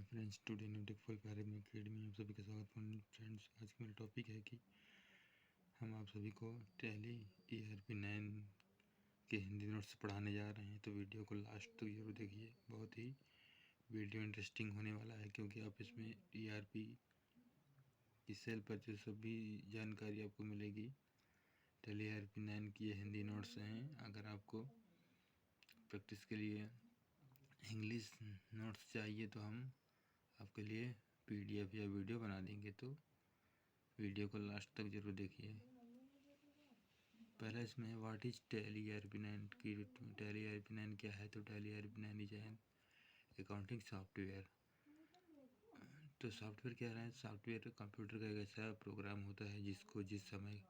Friends, today new take for academy में आप सभी का स्वागत है। फ्रेंड्स, आज का मेरा टॉपिक है कि हम आप सभी को टैली ERP9 के हिंदी नोट्स पढ़ाने जा रहे हैं। तो वीडियो को लास्ट तक जरूर देखिए, बहुत ही वीडियो इंटरेस्टिंग होने वाला है, क्योंकि आप इसमें ERP की सेल परचेज सभी जानकारी आपको मिलेगी। टैली ERP9 की ये हिंदी नोट्स हैं। अगर आपको प्रैक्टिस के लिए इंग्लिश नोट्स चाहिए तो हम आपके लिए PDF या वीडियो बना देंगे, तो वीडियो को लास्ट तक जरूर देखिए। पहला इसमें है व्हाट इज टैली ERP9 की। टैली ERP9 क्या है? तो tally ERP9 is an accounting software. तो सॉफ्टवेयर क्या है? सॉफ्टवेयर कंप्यूटर का एक ऐसा प्रोग्राम होता है जिसको जिस समय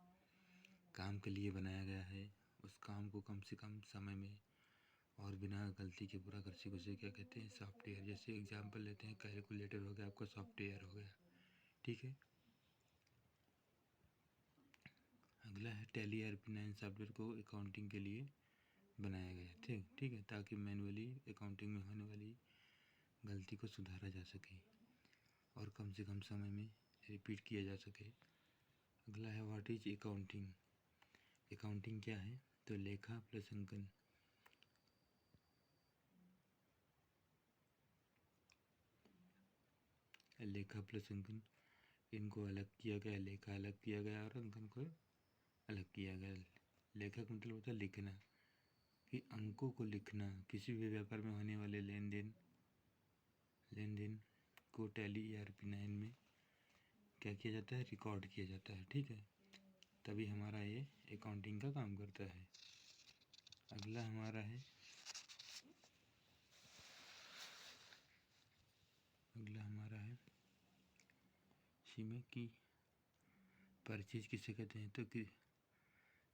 काम के लिए बनाया गया है उस काम को कम से कम समय में और बिना गलती के पूरा कर सके, उसे क्या कहते हैं? सॉफ्टवेयर। जैसे एग्जांपल लेते हैं, कैलकुलेटर हो गया, आपका सॉफ्टवेयर हो गया, ठीक है। अगला है टैली ERP9 सॉफ्टवेयर को अकाउंटिंग के लिए बनाया गया है, ठीक है, ताकि मैनुअली अकाउंटिंग में होने वाली गलती को सुधारा जा सके और कम से कम समय में रिपीट किया जा सके। अगला है व्हाट इज अकाउंटिंग। अकाउंटिंग क्या है? तो लेखा प्लस अंकन। लेखा प्लस अंकन, इनको अलग किया गया, लेखा अलग किया गया और अंकन को अलग किया गया। लेखा का मतलब होता है लिखना, कि अंकों को लिखना। किसी भी व्यापार में होने वाले लेन देन को टैली ERP9 में क्या किया जाता है? रिकॉर्ड किया जाता है, ठीक है। तभी हमारा ये अकाउंटिंग का काम करता है। अगला हमारा है इसमें कि परचेज किसे कहते हैं? तो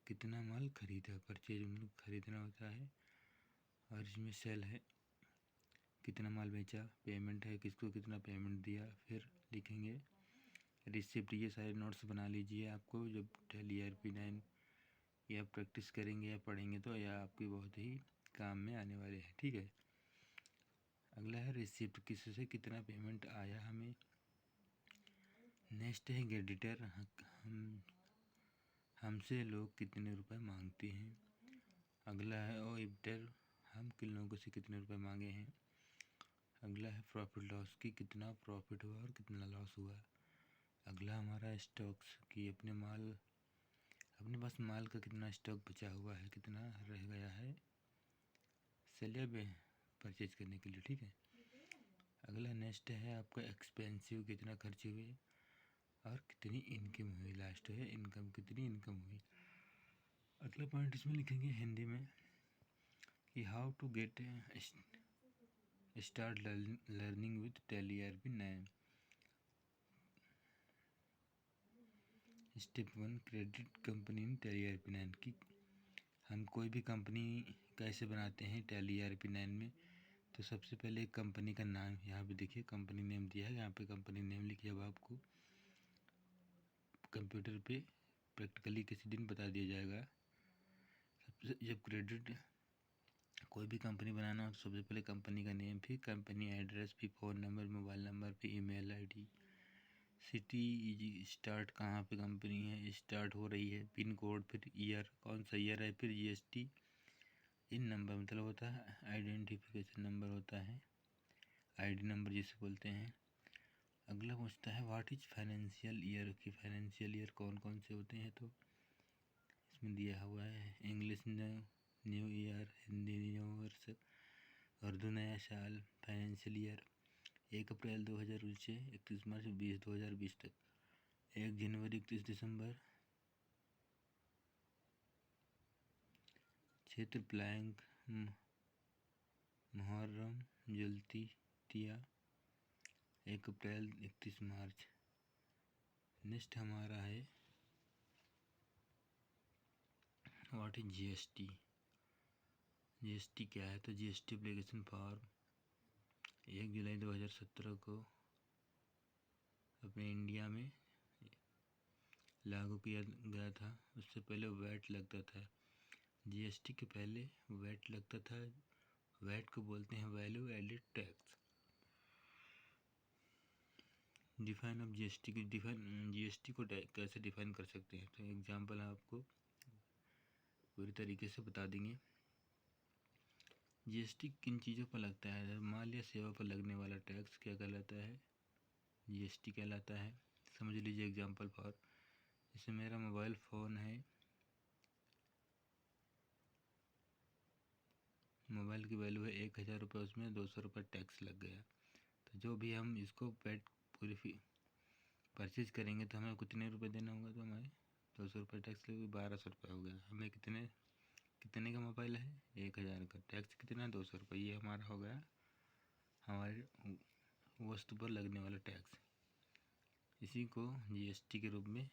कितना माल खरीदा। परचेज मतलब खरीदना होता है। और इसमें सेल है, कितना माल बेचा। पेमेंट है, किसको कितना पेमेंट दिया। फिर लिखेंगे रिसिप्ट। ये सारे नोट्स बना लीजिए। आपको जब टैली ERP9 या प्रैक्टिस करेंगे या पढ़ेंगे तो यह आपके बहुत ही काम में आने वाले हैं, ठीक है। अगला है रिसिप्ट, किससे कितना पेमेंट आया हमें। नेक्स्ट है क्रेडिटर, हमसे लोग कितने रुपए मांगते हैं। अगला है ऑडिटर, हम किन लोगों से कितने रुपए मांगे हैं। अगला है प्रॉफिट लॉस, की कितना प्रॉफिट हुआ और कितना लॉस हुआ। अगला हमारा स्टॉक्स, की अपने पास माल का कितना स्टॉक बचा हुआ है, कितना रह गया है सेलेब परचेज करने के लिए, ठीक है। अगला नेक्स्ट है आपका एक्सपेंसिव, कितना खर्च हुए और कितनी इनकम हुई। लास्ट है इनकम, कितनी इनकम हुई। अगला पॉइंट इसमें लिखेंगे हिंदी में कि how to get start learning with Tally ERP9। Step 1, credit company in Tally ERP9 की। हम कोई भी कंपनी कैसे बनाते हैं टैली ERP9 में? तो सबसे पहले कंपनी का नाम, यहाँ पे देखिए कंपनी नेम दिया है, यहाँ पे कंपनी नेम लिखिए। अब आपको कंप्यूटर पे प्रैक्टिकली किसी दिन बता दिया जाएगा। सबसे जब क्रेडिट कोई भी कंपनी बनाना हो तो सबसे पहले कंपनी का नेम, फिर कंपनी एड्रेस, फिर फ़ोन नंबर, मोबाइल नंबर, फिर ईमेल ID, सिटी, स्टार्ट कहाँ पे कंपनी है स्टार्ट हो रही है, पिन कोड, फिर ईयर कौन सा ईयर है, फिर GST। इन नंबर मतलब होता है आइडेंटिफिकेशन नंबर होता है, ID नंबर जिसे बोलते हैं। अगला पूछता है व्हाट इज फाइनेंशियल ईयर, की फाइनेंशियल ईयर कौन कौन से होते हैं? तो इसमें दिया हुआ है English new year, Hindi new वर्ष, उर्दू नया साल। फाइनेंशियल ईयर 1 अप्रैल 2020 से 31 मार्च 2020 तक। 1 जनवरी 31 दिसंबर। क्षेत्र प्लैंक, मुहर्रम, जुल्हिज्जा, 1 अप्रैल 31 मार्च। नेक्स्ट हमारा है व्हाट इज GST। GST क्या है? तो GST एप्लीकेशन फॉर्म 1 जुलाई 2017 को अपने इंडिया में लागू किया गया था। उससे पहले वैट लगता था। GST के पहले वैट लगता था। वैट को बोलते हैं value added tax. Define of GST की जीएसटी को कैसे डिफाइन कर सकते हैं, तो एग्जांपल आपको पूरी तरीके से बता देंगे। जीएसटी किन चीज़ों पर लगता है? माल या सेवा पर लगने वाला टैक्स क्या कहलाता है? जीएसटी कहलाता है। समझ लीजिए एग्जांपल फॉर, जैसे मेरा मोबाइल फ़ोन है, मोबाइल की वैल्यू है 1000 रुपये, उसमें 200 रुपये टैक्स लग गया। तो जो भी हम इसको पूरी परचेज करेंगे तो हमें कितने रुपए देना होगा? तो हमें 200 रुपये टैक्स लगे, 1200 रुपये हो गया। हमें कितने का मोबाइल है? 1000 का। टैक्स कितना? 200 रुपये। ये हमारा हो गया हमारे वस्तु पर लगने वाला टैक्स। इसी को जीएसटी के रूप में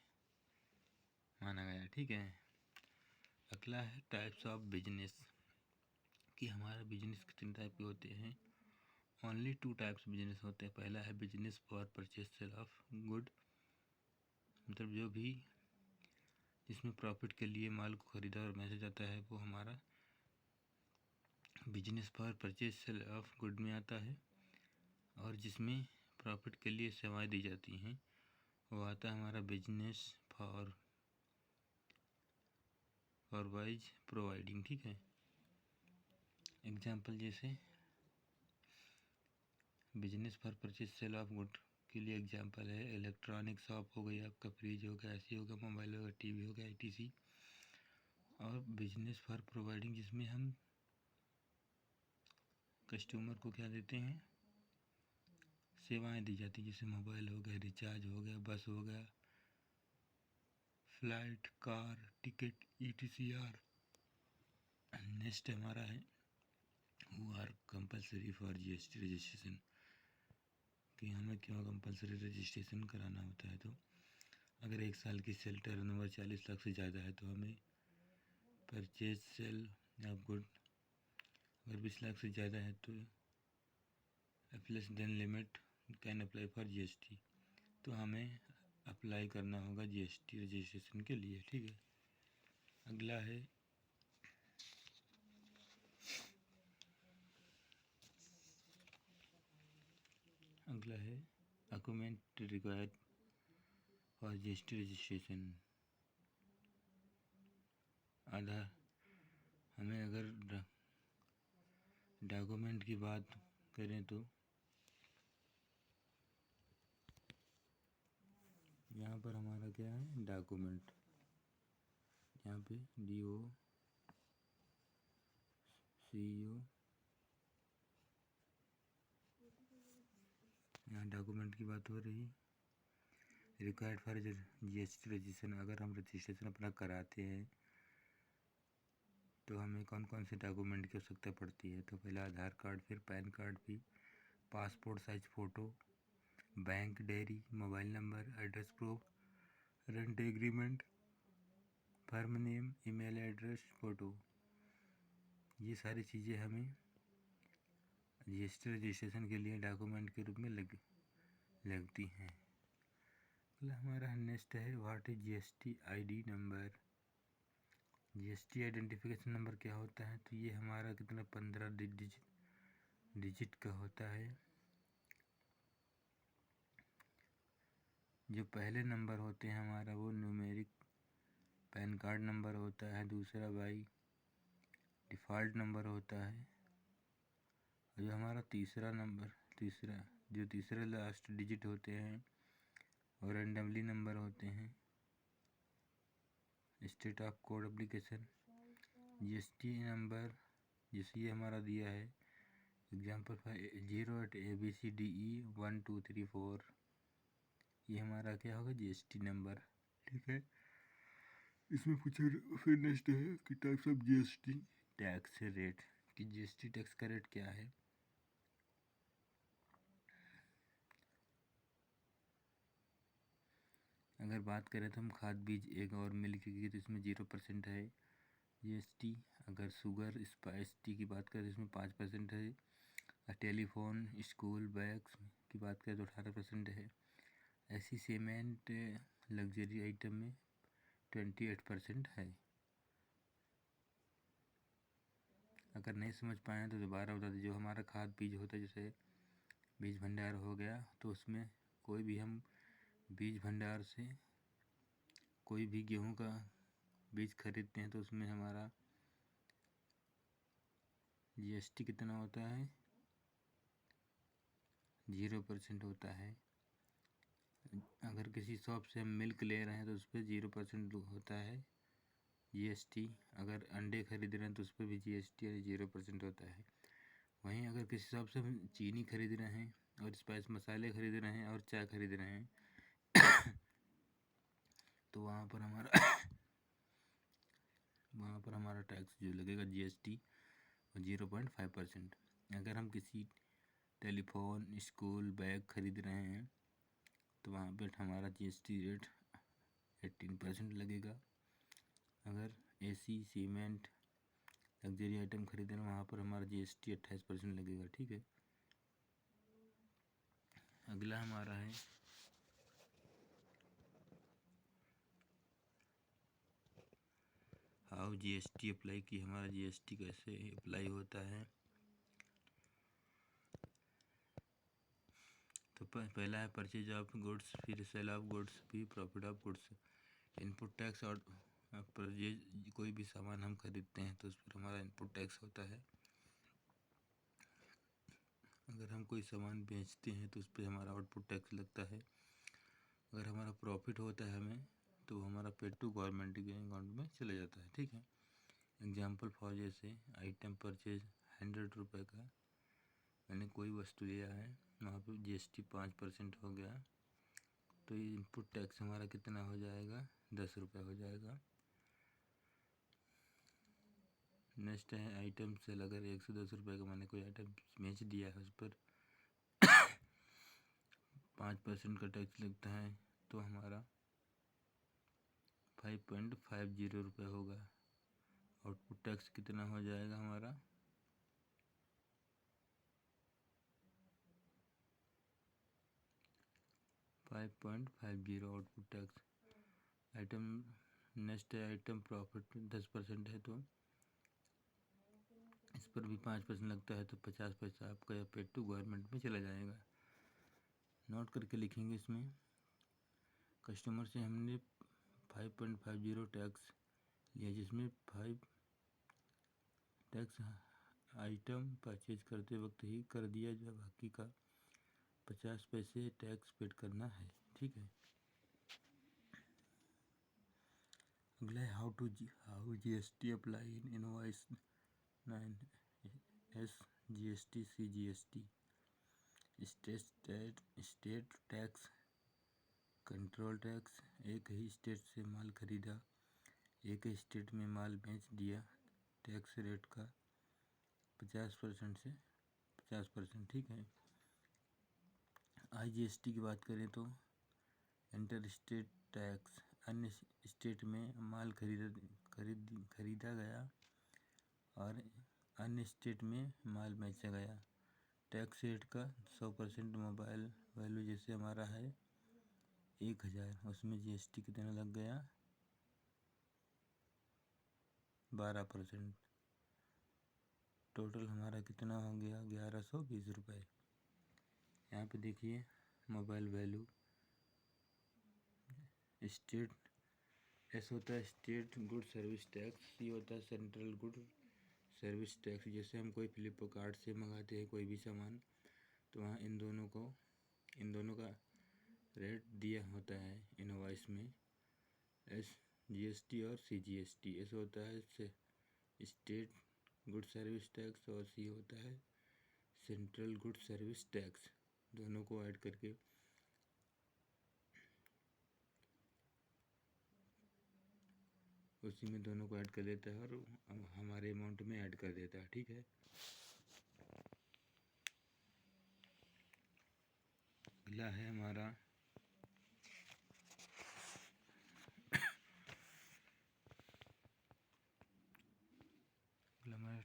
माना गया। ठीक है। अगला है टाइप्स ऑफ बिजनेस, कि हमारा बिजनेस कितने टाइप के होते हैं। ओनली 2 टाइप्स बिजनेस होते हैं। पहला है business for purchase sale of good, मतलब जो भी जिसमें प्रॉफिट के लिए माल को खरीदा और बेचा जाता है वो हमारा business for purchase sale of good में आता है। और जिसमें प्रॉफिट के लिए सेवाएं दी जाती हैं वो आता है हमारा बिजनेस फॉर वाइज प्रोवाइडिंग। ठीक है। एग्जाम्पल जैसे business for purchase sale of good के लिए एग्जाम्पल है इलेक्ट्रॉनिक शॉप हो गई, आपका फ्रिज हो गया, ऐसी होगा, मोबाइल होगा, टीवी हो गया, ईटीसी। और बिजनेस फॉर प्रोवाइडिंग जिसमें हम कस्टमर को क्या देते हैं? सेवाएं दी जाती हैं, जैसे मोबाइल हो गया, रिचार्ज हो गया, बस हो गया, flight, car ticket, ETCR। Next हमारा है who are compulsory for GST registration, कि हमें क्यों कंपलसरी रजिस्ट्रेशन कराना होता है। तो अगर 1 साल की सेल टर्नओवर 40 लाख से ज़्यादा है तो हमें परचेज सेल ऑफ गुड, अगर 20 लाख से ज़्यादा है तो less than limit can apply for GST, तो हमें अप्लाई करना होगा जीएसटी रजिस्ट्रेशन के लिए। ठीक है। अगला है document required for GST registration. Aadhaar, हमें अगर डॉक्यूमेंट की बात करें तो यहाँ पर हमारा क्या है? डॉक्यूमेंट, यहाँ पे DOCO, यहाँ डॉक्यूमेंट की बात हो रही। रिक्वायर्ड फॉर जीएसटी रजिस्ट्रेशन, अगर हम रजिस्ट्रेशन अपना कराते हैं तो हमें कौन कौन से डॉक्यूमेंट की आवश्यकता पड़ती है? तो पहले आधार कार्ड, फिर पैन कार्ड, फिर passport size photo, bank diary, mobile number, address proof, rent agreement, firm name, email address, photo. ये सारी चीज़ें हमें जीएसटी रजिस्ट्रेशन के लिए डॉक्यूमेंट के रूप में लगती हैं। हमारा नेक्स्ट है what is GST ID number. GST identification number क्या होता है? तो ये हमारा कितना 15 डिजिट का होता है। जो पहले नंबर होते हैं हमारा वो न्यूमेरिक पैन कार्ड नंबर होता है, दूसरा बाई डिफ़ॉल्ट नंबर होता है, और जो हमारा तीसरा लास्ट डिजिट होते हैं और रैंडमली नंबर होते हैं। State of code application, GST number जैसे ये हमारा दिया है एग्जाम्पल 0@ABCDE123 4, ये हमारा क्या होगा? GST number. ठीक है। इसमें पूछा फिर नेक्स्ट है कि types of GST tax rate, कि जीएसटी टैक्स का रेट क्या है। अगर बात करें तो हम खाद बीज एग और मिल्क की, तो इसमें 0% है जीएसटी। अगर शुगर स्पाइस टी की बात करें तो इसमें 5% है। टेलीफोन, स्कूल बैग्स की बात करें तो 18% है। ऐसी सीमेंट लग्जरी आइटम में 28% है। अगर नहीं समझ पाए तो दोबारा बता दीजिए। जो हमारा खाद बीज होता है, जैसे बीज भंडार हो गया, तो उसमें कोई भी हम बीज भंडार से कोई भी गेहूं का बीज खरीदते हैं तो उसमें हमारा जीएसटी कितना होता है? 0% होता है। अगर किसी शॉप से हम मिल्क ले रहे हैं तो उस पर 0% होता है जीएसटी। अगर अंडे खरीद रहे हैं तो उस पर भी जीएसटी 0% होता है। वहीं अगर किसी शॉप से हम चीनी खरीद रहे हैं और स्पाइस मसाले खरीद रहे हैं और चाय खरीद रहे हैं तो वहाँ पर हमारा टैक्स जो लगेगा जीएसटी 0.5%। अगर हम किसी टेलीफोन, स्कूल बैग खरीद रहे हैं तो वहाँ पर हमारा जीएसटी रेट 18% लगेगा। अगर एसी, सीमेंट, लग्जरी आइटम खरीद रहे हैं वहाँ पर हमारा जीएसटी 28% लगेगा। ठीक है। अगला हमारा है हाउ जीएसटी अप्लाई की। हमारा जीएसटी कैसे अप्लाई होता है? तो पहला है परचेज ऑफ गुड्स, फिर सेल ऑफ गुड्स, फिर profit of goods. Input tax और परचेज, कोई भी सामान हम खरीदते हैं तो उस पर हमारा इनपुट टैक्स होता है। अगर हम कोई सामान बेचते हैं तो उस पर हमारा आउटपुट टैक्स लगता है। अगर हमारा प्रॉफिट होता है हमें तो हमारा पेड टू गवर्नमेंट के अकाउंट में चले जाता है। ठीक है। एग्जाम्पल फॉर जैसे आइटम परचेज 100 रुपये का मैंने कोई वस्तु लिया है, वहाँ पे जीएसटी 5% हो गया तो ये इनपुट टैक्स हमारा कितना हो जाएगा? 10 रुपये हो जाएगा। नेक्स्ट है आइटम सेल। अगर 110 रुपये का मैंने कोई आइटम बेच दिया है उस पर 5% का टैक्स लगता है तो हमारा 5.50 रुपये होगा। आउटपुट टैक्स कितना हो जाएगा हमारा? 5.50 आउटपुट टैक्स। आइटम नेक्स्ट है आइटम प्रॉफिट 10% है तो इस पर भी 5% लगता है तो 50 पैसा आपका पेड टू गवर्नमेंट में चला जाएगा। नोट करके लिखेंगे इसमें। कस्टमर से हमने 5.50 टैक्स लिया जिसमें 5 टैक्स आइटम परचेज करते वक्त ही कर दिया, जो बाकी का 50 पैसे टैक्स पेड करना है। ठीक है। अगला है how GST apply in invoice 9 S GST C GST. State tax, control tax. एक ही स्टेट से माल खरीदा, एक ही स्टेट में माल बेच दिया, टैक्स रेट का 50% से 50%। ठीक है। आईजीएसटी की बात करें तो इंटर स्टेट टैक्स, अन्य स्टेट में माल खरीदा गया और अन्य स्टेट में माल बेचा गया। टैक्स रेट का 100%। मोबाइल वैल्यू जैसे हमारा है 1000, उसमें जीएसटी कितना लग गया? 12%। टोटल हमारा कितना हो गया? 1120 रुपये। यहाँ पे देखिए मोबाइल वैल्यू स्टेट, एस होता है स्टेट गुड सर्विस टैक्स, सी होता है सेंट्रल गुड सर्विस टैक्स। जैसे हम कोई फ्लिपकार्ट से मंगाते हैं कोई भी सामान तो वहाँ इन दोनों का रेट दिया होता है इनवॉइस में। एस जीएसटी और सी जीएसटी। एस होता है स्टेट गुड सर्विस टैक्स और सी होता है सेंट्रल गुड सर्विस टैक्स। दोनों को ऐड करके उसी में दोनों को ऐड कर देता है और हमारे अमाउंट में ऐड कर देता है। ठीक है। अगला है हमारा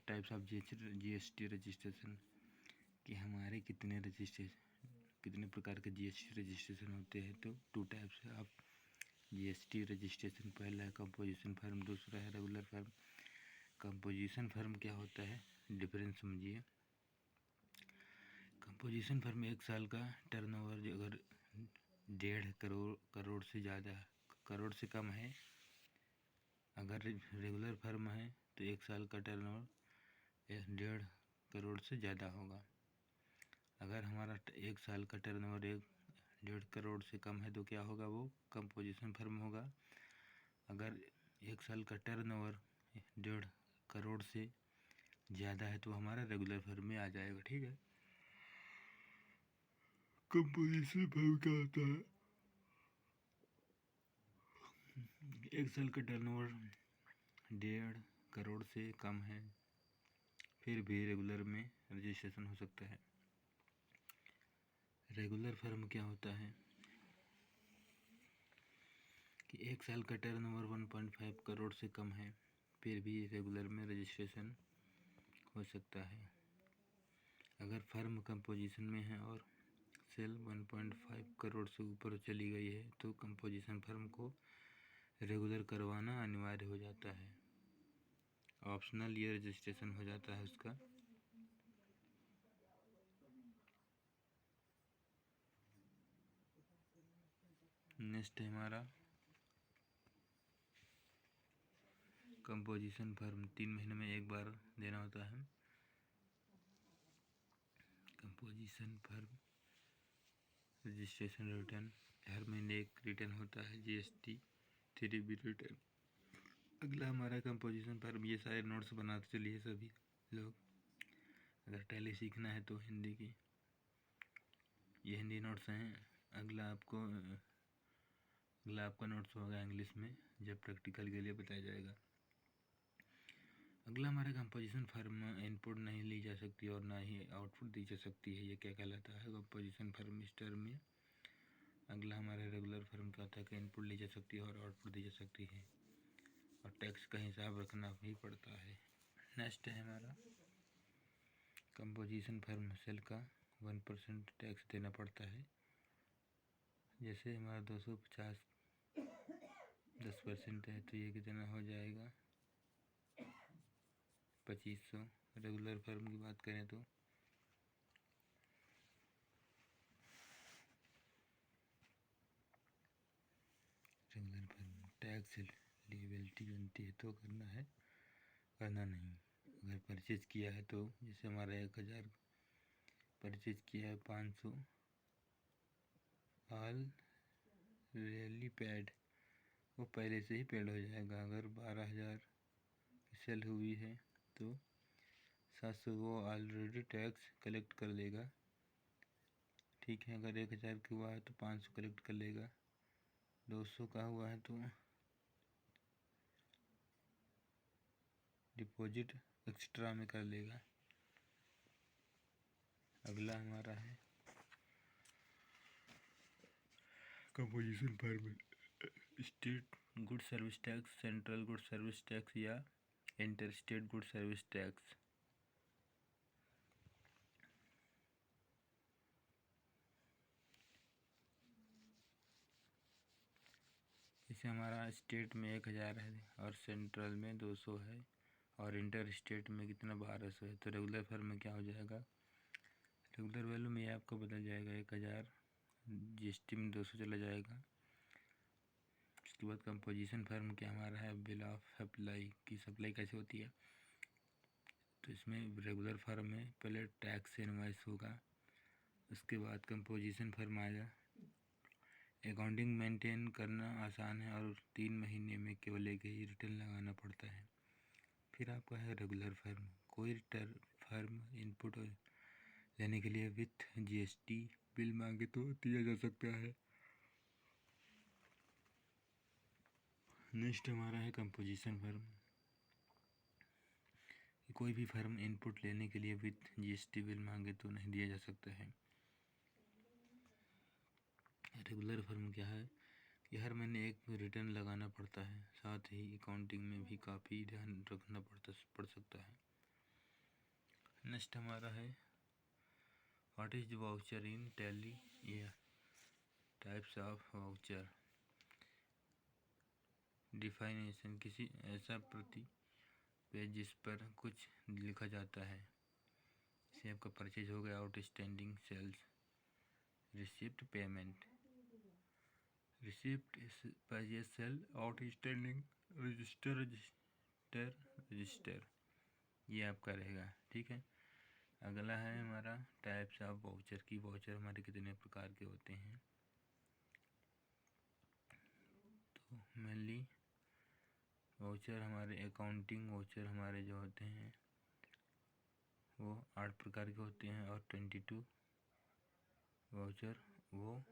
टाइप्स ऑफ जीएसटी रजिस्ट्रेशन कि हमारे कितने प्रकार के जीएसटी रजिस्ट्रेशन होते हैं। तो 2 टाइप्स ऑफ जीएसटी रजिस्ट्रेशन। पहला है कंपोजिशन फर्म, दूसरा है रेगुलर फर्म। कंपोजिशन फर्म क्या होता है, डिफरेंस समझिए। कंपोजिशन फर्म 1 साल का टर्नओवर अगर 1.5 करोड़ से ज़्यादा, करोड़ से कम है। अगर रेगुलर फर्म है तो 1 साल का टर्नओवर 1.5 करोड़ से ज़्यादा होगा। अगर हमारा 1 साल का टर्नओवर 1.5 करोड़ से कम है तो क्या होगा, वो कंपोजिशन फर्म होगा। अगर 1 साल का टर्नओवर 1.5 करोड़ से ज़्यादा है तो हमारा रेगुलर फर्म में आ जाएगा। ठीक है। कंपोजिशन फर्म क्या होता है? 1 साल का टर्नओवर 1.5 करोड़ से कम है फिर भी रेगुलर में रजिस्ट्रेशन हो सकता है। रेगुलर फर्म क्या होता है कि 1 साल का टर्नओवर 1.5 करोड़ से कम है फिर भी रेगुलर में रजिस्ट्रेशन हो सकता है। अगर फर्म कंपोजिशन में है और सेल 1.5 करोड़ से ऊपर चली गई है तो कंपोजिशन फर्म को रेगुलर करवाना अनिवार्य हो जाता है। ऑप्शनल ये रजिस्ट्रेशन हो जाता है उसका। नेक्स्ट है हमारा कंपोजिशन फर्म 3 महीने में एक बार देना होता है। कंपोजिशन फर्म रजिस्ट्रेशन रिटर्न, हर महीने एक रिटर्न होता है, GST 3B रिटर्न। अगला हमारा कंपोजिशन फर्म, ये सारे नोट्स बनाते चलिए सभी लोग। अगर टैली सीखना है तो हिंदी की, ये हिंदी नोट्स हैं। अगला आपका नोट्स होगा इंग्लिश में, जब प्रैक्टिकल के लिए बताया जाएगा। अगला हमारा कंपोजिशन फर्म इनपुट नहीं ली जा सकती और ना ही आउटपुट दी जा सकती है। ये क्या कहलाता है? कंपोजिशन फर्म इस टर्म में। अगला हमारा रेगुलर फर्म क्या होता है कि इनपुट ली जा सकती है और आउटपुट दी जा सकती है और टैक्स का हिसाब रखना भी पड़ता है। नेक्स्ट है हमारा कंपोजिशन फर्म, सेल का 1% टैक्स देना पड़ता है। जैसे हमारा 250 10% है तो ये कितना हो जाएगा 2500। रेगुलर फर्म की बात करें तो रेगुलर फर्म टैक्स लिएबिलिटी बनती है तो करना है, करना नहीं। अगर परचेज किया है तो, जैसे हमारा 1000 परचेज किया है, 500 ऑल रियली पेड, वो पहले से ही पेड हो जाएगा। अगर 12,000 की सेल हुई है तो 700 वो ऑलरेडी टैक्स कलेक्ट कर लेगा। ठीक है। अगर 1000 का हुआ है तो 500 कलेक्ट कर लेगा। 200 का हुआ है तो डिपॉजिट एक्स्ट्रा में कर लेगा। अगला हमारा है composition firm, state good service tax, central good service tax या inter state good service tax. जैसे हमारा स्टेट में 1000 है और सेंट्रल में 200 है और इंटर स्टेट में कितना 1200 है, तो रेगुलर फर्म में क्या हो जाएगा, रेगुलर वैल्यू में आपको बदल जाएगा 1000, GST में 200 चला जाएगा। उसके बाद कंपोजिशन फर्म क्या हमारा है, बिल ऑफ सप्लाई की सप्लाई कैसे होती है, तो इसमें रेगुलर फर्म में पहले टैक्स इनवॉइस होगा, उसके बाद कंपोजिशन फर्म आएगा। अकाउंटिंग मेंटेन करना आसान है और 3 महीने में केवल एक ही रिटर्न लगाना पड़ता है। फिर आपका है रेगुलर फर्म, कोई फर्म इनपुट लेने के लिए विथ GST बिल मांगे तो दिया जा सकता है। नेक्स्ट हमारा है कंपोजिशन फर्म, कोई भी फर्म इनपुट लेने के लिए विथ GST बिल मांगे तो नहीं दिया जा सकता है। रेगुलर फर्म क्या है कि हर महीने एक रिटर्न लगाना पड़ता है, साथ ही अकाउंटिंग में भी काफ़ी ध्यान रखना पड़ सकता है। नेक्स्ट हमारा है what is voucher in tally, या टाइप्स ऑफ वाउचर। डिफाइनेशन, किसी ऐसा प्रति पेज जिस पर कुछ लिखा जाता है, जैसे आपका परचेज हो गया, outstanding sales, receipt, payment. Receipt purchase sale outstanding register ये आपका रहेगा। ठीक है। अगला है हमारा टाइप्स ऑफ वाउचर की। वाउचर हमारे कितने प्रकार के होते हैं, तो मेनली वाउचर हमारे अकाउंटिंग वाउचर हमारे जो होते हैं वो 8 प्रकार के होते हैं, और 22 वाउचर वो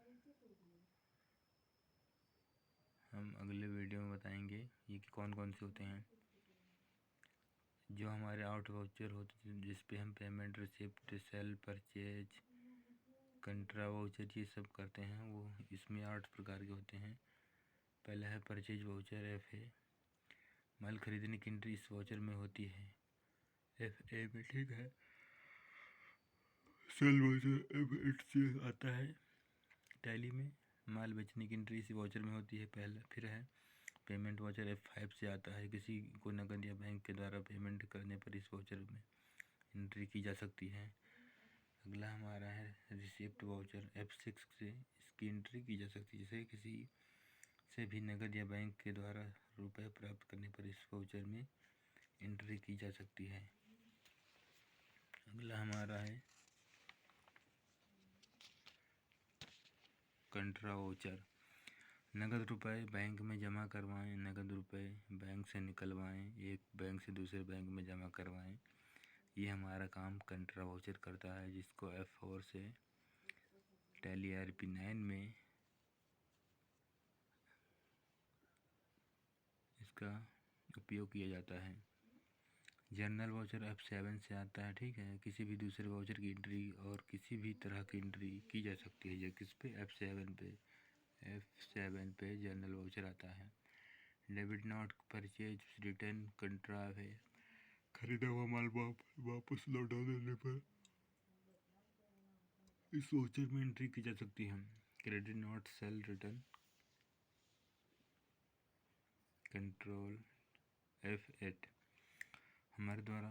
हम अगले वीडियो में बताएंगे ये कि कौन कौन से होते हैं। जो हमारे आउट वाउचर होते हैं जिस पे हम payment, receipt, cell, purchase, कंट्रा voucher ये सब करते हैं, वो इसमें 8 प्रकार के होते हैं। पहला है परचेज वाउचर FA, माल खरीदने की एंट्री इस वाउचर में होती है FA में। ठीक है। सेल वाउचर F8 से आता है टैली में, माल बेचने की एंट्री इसी वाउचर में होती है पहला। फिर है पेमेंट वाउचर F5 से आता है, किसी को नकद या बैंक के द्वारा पेमेंट करने पर इस वाउचर में एंट्री की जा सकती है। अगला हमारा है रिसिप्ट वाउचर F6 से इसकी एंट्री की जा सकती है, जैसे किसी से भी नकद या बैंक के द्वारा रुपए प्राप्त करने पर इस वाउचर में एंट्री की जा सकती है। अगला हमारा है कंट्रा वाउचर। नकद रुपए बैंक में जमा करवाएं, नकद रुपए बैंक से निकलवाएं, एक बैंक से दूसरे बैंक में जमा करवाएं, ये हमारा काम कंट्रा वाउचर करता है, जिसको F4 से टैली RP9 में इसका उपयोग किया जाता है। जर्नल वाउचर F7 से आता है। ठीक है। किसी भी दूसरे वाउचर की एंट्री और किसी भी तरह की एंट्री की जा सकती है। ये किस पे F7 पे जर्नल वाउचर आता है। डेबिट नॉट परचेज रिटर्न कंट्रा है, खरीदा हुआ माल वापस लौटा देने पर इस वाउचर में एंट्री की जा सकती है। Credit not cell return control F8, हमारे द्वारा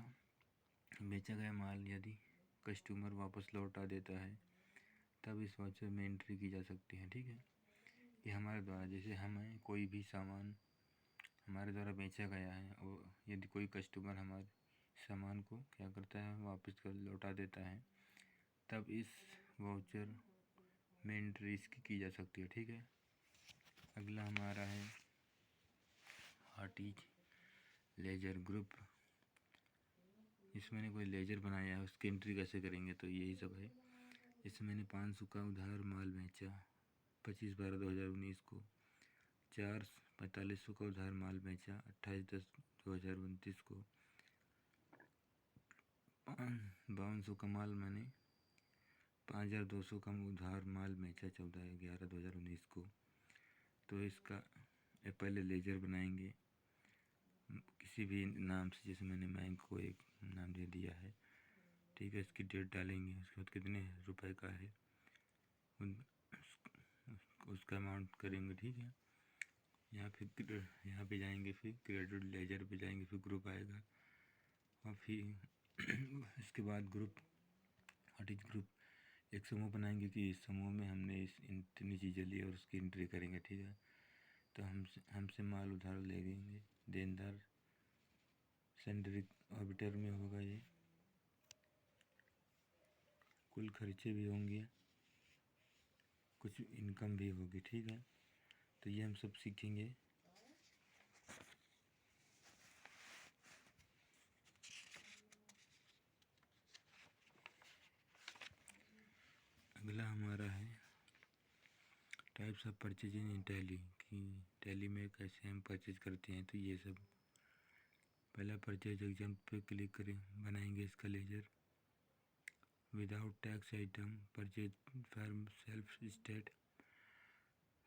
बेचा गया माल यदि कस्टमर वापस लौटा देता है तब इस वाउचर में एंट्री की जा सकती है। ठीक है। ये हमारे द्वारा, जैसे हमें कोई भी सामान हमारे द्वारा बेचा गया है और यदि कोई कस्टमर हमारे सामान को क्या करता है, वापस कर लौटा देता है, तब इस वाउचर में एंट्री इसकी की जा सकती है। ठीक है। अगला हमारा है हार्टिज लेजर ग्रुप। इसमें मैंने कोई लेजर बनाया है, उसकी एंट्री कैसे करेंगे, तो यही सब है। इसमें मैंने 500 का उधार माल बेचा 25/12/2019 को, 4500 का उधार माल बेचा 28/10/2029 को, 5200 का माल मैंने 5200 का उधार माल बेचा 14/11/2019 को। तो इसका पहले लेजर बनाएंगे किसी भी नाम से, जैसे मैंने बैंक को एक नाम दे दिया है। ठीक है। इसकी डेट डालेंगे, उसके बाद कितने रुपए का है उसका अमाउंट करेंगे। ठीक है। यहाँ पे जाएंगे, फिर क्रेडिट लेजर पे जाएंगे, फिर ग्रुप आएगा, और फिर इसके बाद ग्रुप हार्टिज ग्रुप एक समूह बनाएंगे कि इस समूह में हमने इतनी चीज़ें ली और उसकी एंट्री करेंगे। ठीक है। तो हमसे माल उधार लेंगे, देनदार सेंडर ऑर्बिटर में होगा, ये कुल खर्चे भी होंगे, कुछ इनकम भी होगी। ठीक है। तो ये हम सब सीखेंगे। अगला हमारा है types of purchasing in Tally, कि टैली में कैसे हम परचेज करते हैं। तो ये सब, पहला परचेज एग्जाम्पल पे क्लिक करें, बनाएंगे इसका ledger. Without tax item purchase firm self state.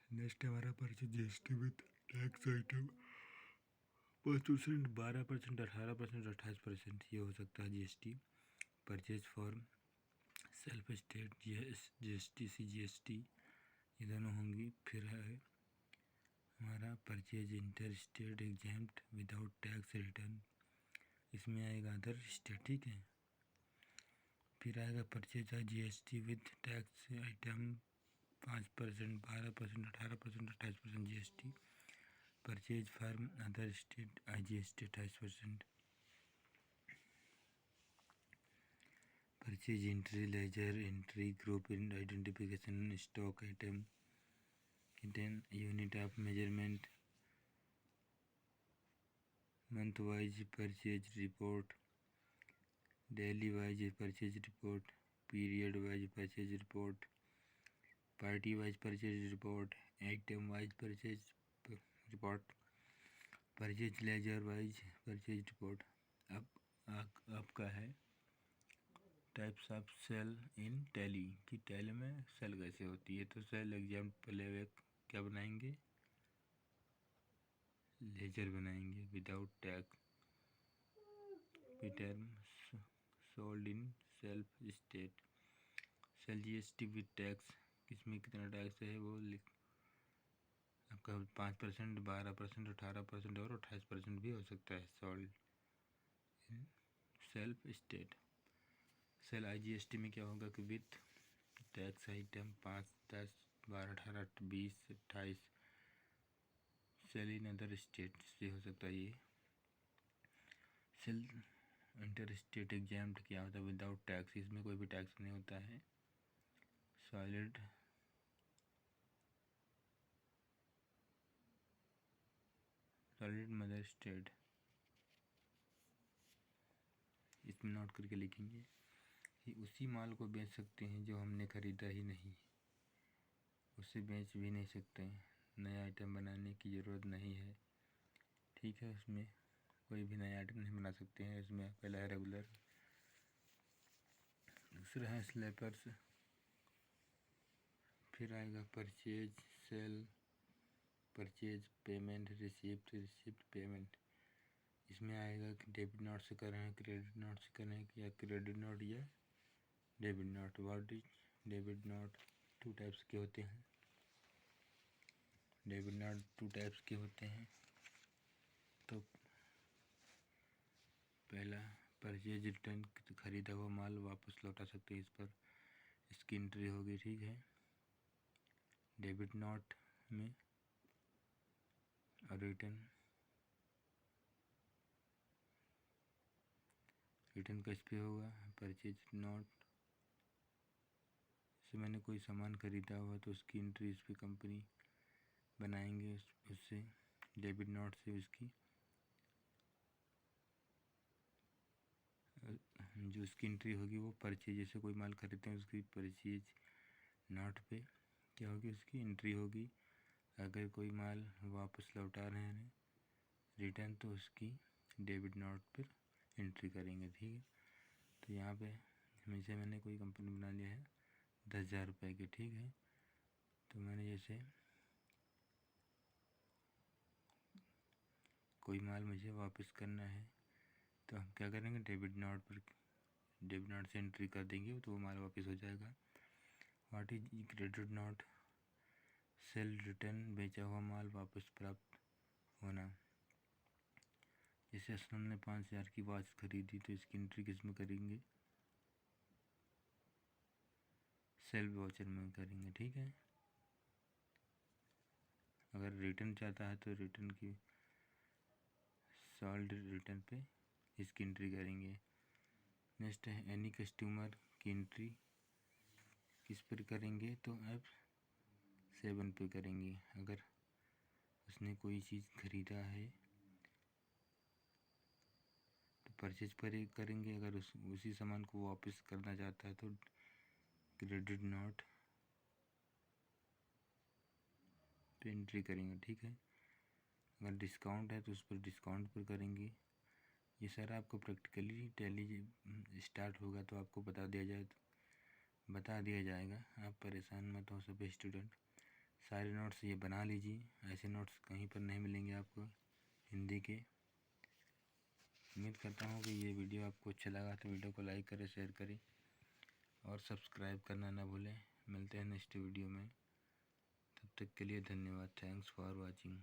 Next हमारा purchase GST with tax item 5%, 12%, 18%, 28% ये हो सकता है GST। Purchase form self state GST CGST ये दोनों होंगी। फिर है हमारा purchase inter state exempt without tax return, इसमें आएगा अदर स्टेट। ठीक है। फिर आएगा purchase GST with tax item 5%, 12%, 18%, 28% GST। Purchase firm other state IGST 28%। Purchase entry ledger entry group identification stock item unit of measurement month wise purchase report daily wise purchase report period wise purchase report party wise purchase report item wise purchase report purchase ledger wise purchase report. अब आपका है types of sale in Tally कि Tally में sale कैसे होती है। तो cell example क्या बनाएंगे, लेजर बनाएंगे without tag term sold in self state. Sale GST with tax, किसमें कितना टैक्स है वो आपका 5%, 12%, 18% और 28% भी हो सकता है। Sold in self state. Sale IGST में क्या होगा कि with tax item 5, 10, 12, 18, 20, 28। Sale in other state से हो सकता है ये। सेल इंटर स्टेट एग्जाम्ड क्या होता है, विदाउट टैक्स, इसमें कोई भी टैक्स नहीं होता है। सॉलिड मदर स्टेट, इसमें नोट करके लिखेंगे कि उसी माल को बेच सकते हैं जो हमने खरीदा ही नहीं, उसे बेच भी नहीं सकते, नया आइटम बनाने की ज़रूरत नहीं है। ठीक है, उसमें कोई भी नया आइटम नहीं बना सकते हैं। इसमें पहला है रेगुलर, दूसरा है स्लैपर्स, फिर आएगा purchase sale, purchase payment receipt payment. इसमें आएगा कि डेबिट नोट से कर रहे हैं, क्रेडिट नोट से कर रहे हैं, या क्रेडिट नोट या debit note. What is debit note? 2 types के होते हैं। डेबिट नोट 2 टाइप्स के होते हैं। तो पहला परचेज रिटर्न, खरीदा हुआ माल वापस लौटा सकते हैं, इस पर इसकी एंट्री होगी। ठीक है, डेबिट नोट में रिटर्न किस पे होगा, परचेज नोट से मैंने कोई सामान खरीदा हुआ तो उसकी एंट्री इस पे कंपनी बनाएंगे, उससे डेबिट नोट से उसकी जो उसकी एंट्री होगी वो परचेज, जैसे कोई माल खरीदते हैं उसकी परचेज नोट पे क्या होगी, उसकी एंट्री होगी। अगर कोई माल वापस लौटा रहे हैं रिटर्न तो उसकी डेबिट नोट पर एंट्री करेंगे। ठीक है, तो यहाँ पे हमेशा मैंने कोई कंपनी बना लिया है 10,000 रुपये की। ठीक है, तो मैंने जैसे कोई माल मुझे वापस करना है तो हम क्या करेंगे, डेबिट नोट से एंट्री कर देंगे तो वो माल वापस हो जाएगा। What is credit note? Cell return, बेचा हुआ माल वापस प्राप्त होना। जैसे असलम ने 5,000 की वॉच खरीदी तो इसकी एंट्री किस में करेंगे, सेल वाउचर में करेंगे। ठीक है, अगर रिटर्न चाहता है तो रिटर्न की सॉल्ड रिटर्न पे इसकी एंट्री करेंगे। नेक्स्ट है एनी कस्टमर की एंट्री किस पर करेंगे, तो F7 पे करेंगे। अगर उसने कोई चीज़ खरीदा है तो परचेज पर करेंगे, अगर उसी सामान को वापस करना चाहता है तो क्रेडिट नोट पे एंट्री करेंगे। ठीक है, अगर डिस्काउंट है तो उस पर डिस्काउंट पर करेंगे। ये सारा आपको प्रैक्टिकली टैली स्टार्ट होगा तो आपको बता दिया जाएगा। आप परेशान मत हो सभी स्टूडेंट, सारे नोट्स ये बना लीजिए, ऐसे नोट्स कहीं पर नहीं मिलेंगे आपको हिंदी के। उम्मीद करता हूँ कि ये वीडियो आपको अच्छा लगा तो वीडियो को लाइक करें, शेयर करें और सब्सक्राइब करना ना भूलें। मिलते हैं नेक्स्ट वीडियो में, तब तक के लिए धन्यवाद। Thanks for watching.